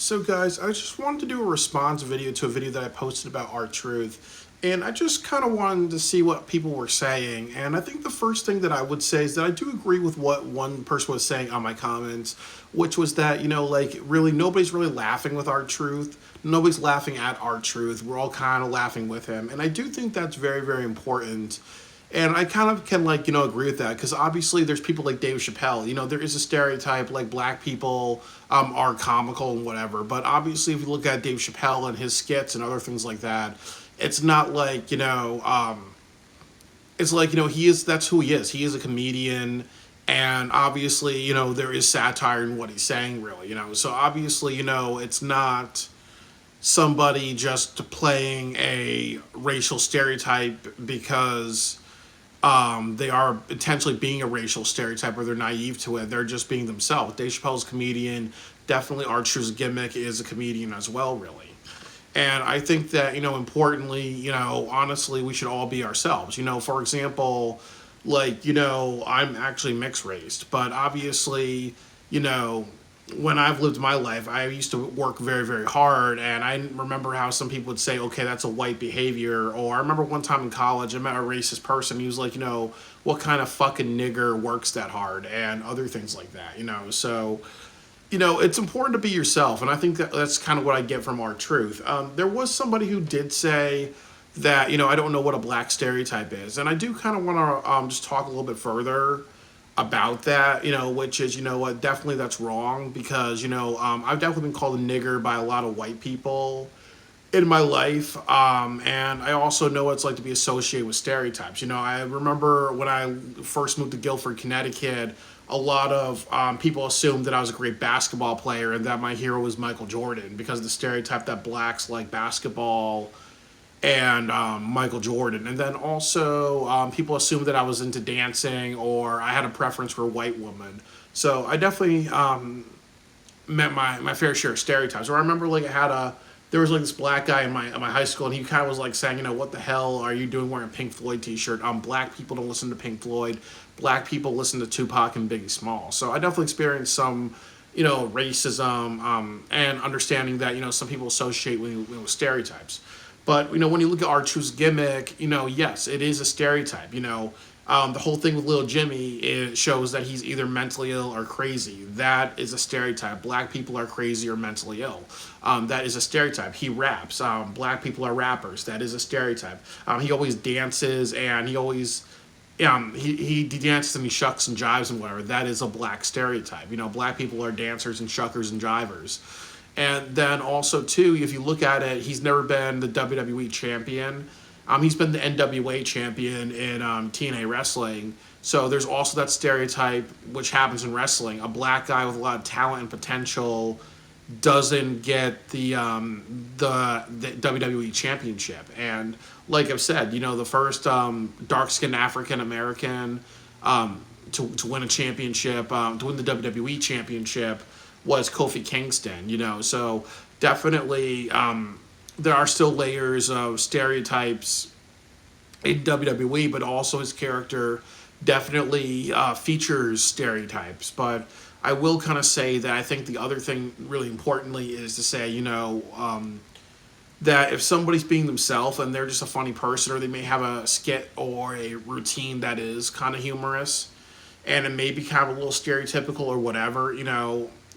So guys, I just wanted to do a response video to a video that I posted about R-Truth. And I just kind of wanted to see what people were saying. And I think the first thing that I would say is that I do agree with what one person was saying on my comments, which was that, like really nobody's really laughing with R-Truth. Nobody's laughing at R-Truth. We're all kind of laughing with him. And I do think that's very, very important. And I kind of can agree with that because obviously there's people like Dave Chappelle. There is a stereotype like black people are comical and whatever. But obviously if you look at Dave Chappelle and his skits and other things like that, it's not like, it's like, that's who he is. He is a comedian. And obviously, there is satire in what he's saying really. So obviously, it's not somebody just playing a racial stereotype because they are potentially being a racial stereotype or they're naive to it. They're just being themselves. Dave Chappelle's a comedian. Definitely R-Truth's gimmick is a comedian as well, really. And I think that, importantly, honestly, we should all be ourselves. For example, I'm actually mixed raced, but obviously, when I've lived my life, I used to work very, very hard. And I remember how some people would say, okay, that's a white behavior. Or I remember one time in college, I met a racist person. He was like, what kind of fucking nigger works that hard? And other things like that, So, it's important to be yourself. And I think that that's kind of what I get from R-Truth. There was somebody who did say that, I don't know what a black stereotype is. And I do kind of want to just talk a little bit further about that, which is, what, definitely that's wrong because, I've definitely been called a nigger by a lot of white people in my life. And I also know what it's like to be associated with stereotypes. I remember when I first moved to Guilford, Connecticut, a lot of people assumed that I was a great basketball player and that my hero was Michael Jordan because of the stereotype that blacks like basketball and Michael Jordan. And then also people assumed that I was into dancing or I had a preference for a white woman. So I definitely met my fair share of stereotypes. Or I remember there was this black guy in my high school and he kind of was like saying, what the hell are you doing wearing a Pink Floyd t-shirt? Black people don't listen to Pink Floyd. Black people listen to Tupac and Biggie Smalls. So I definitely experienced some racism and understanding that, some people associate with stereotypes. But, when you look at R-Truth's gimmick, yes, it is a stereotype. The whole thing with Lil Jimmy, it shows that he's either mentally ill or crazy. That is a stereotype. Black people are crazy or mentally ill. That is a stereotype. He raps. Black people are rappers. That is a stereotype. He always dances and he always... he dances and he shucks and jives and whatever. That is a black stereotype. Black people are dancers and shuckers and jivers. And then also, too, if you look at it, he's never been the WWE champion. He's been the NWA champion in TNA wrestling. So there's also that stereotype, which happens in wrestling. A black guy with a lot of talent and potential doesn't get the WWE championship. And like I've said, the first dark-skinned African-American to win a championship, to win the WWE championship, was Kofi Kingston, so definitely there are still layers of stereotypes in WWE, but also his character definitely features stereotypes. But I will kind of say that I think the other thing really importantly is to say, that if somebody's being themselves and they're just a funny person or they may have a skit or a routine that is kind of humorous and it may be kind of a little stereotypical or whatever,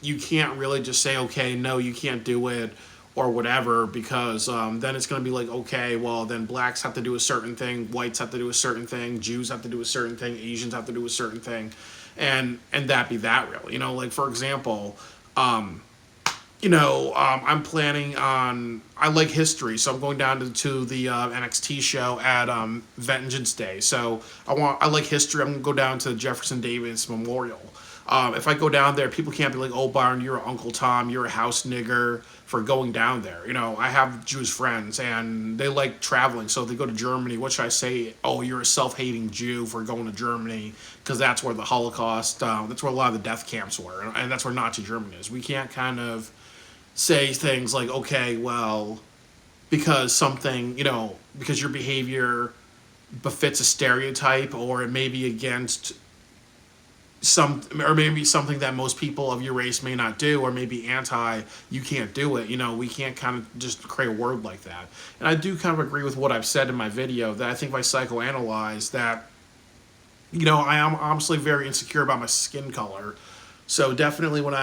you can't really just say, okay, no, you can't do it or whatever, because then it's going to be like, okay, well, then blacks have to do a certain thing, whites have to do a certain thing, Jews have to do a certain thing, Asians have to do a certain thing, and that be that really. Like, for example, I'm planning on, I like history, so I'm going down to the NXT show at Vengeance Day. So I like history. I'm going to go down to the Jefferson Davis Memorial. If I go down there, people can't be like, oh, Byron, you're Uncle Tom, you're a house nigger for going down there. I have Jewish friends, and they like traveling, so if they go to Germany, what should I say? Oh, you're a self-hating Jew for going to Germany, because that's where the Holocaust, that's where a lot of the death camps were, and that's where Nazi Germany is. We can't kind of say things like, okay, well, because something, because your behavior befits a stereotype, or it may be against or maybe something that most people of your race may not do, or maybe you can't do it. We can't kind of just create a word like that. And I do kind of agree with what I've said in my video, that I think if I psychoanalyze that, I am honestly very insecure about my skin color. So definitely when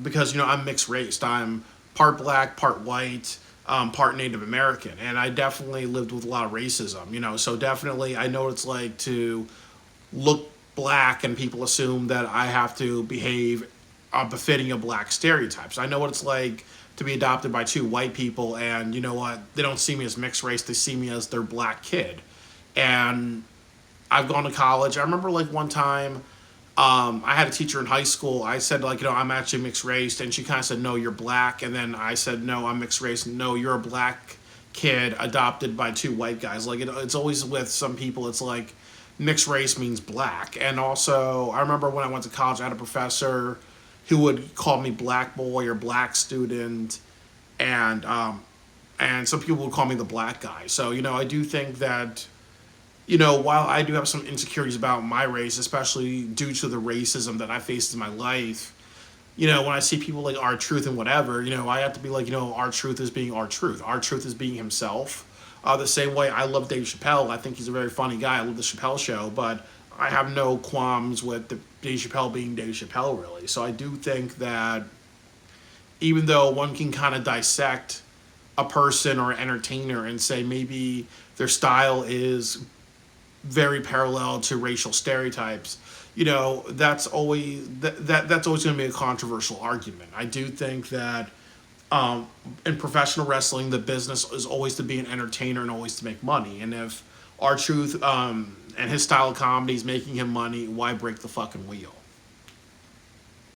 because I'm mixed race, I'm part black, part white, part Native American, and I definitely lived with a lot of racism. So definitely I know what it's like to look black and people assume that I have to behave befitting of black stereotypes. I know what it's like to be adopted by two white people, and you know what? They don't see me as mixed race; they see me as their black kid. And I've gone to college. I remember like one time, I had a teacher in high school. I said like, I'm actually mixed race, and she kind of said, no, you're black. And then I said, no, I'm mixed race. No, you're a black kid adopted by two white guys. Like it's always with some people. It's like mixed race means black. And also, I remember when I went to college, I had a professor who would call me black boy or black student, and some people would call me the black guy. So I do think that while I do have some insecurities about my race, especially due to the racism that I faced in my life, when I see people like R-Truth and whatever, I have to be like, R-Truth is being R-Truth. R-Truth is being himself. The same way I love Dave Chappelle. I think he's a very funny guy. I love the Chappelle Show, but I have no qualms with Dave Chappelle being Dave Chappelle, really. So I do think that even though one can kind of dissect a person or an entertainer and say maybe their style is very parallel to racial stereotypes, that's always that's always going to be a controversial argument. I do think that in professional wrestling, the business is always to be an entertainer and always to make money. And if R-Truth and his style of comedy is making him money, why break the fucking wheel?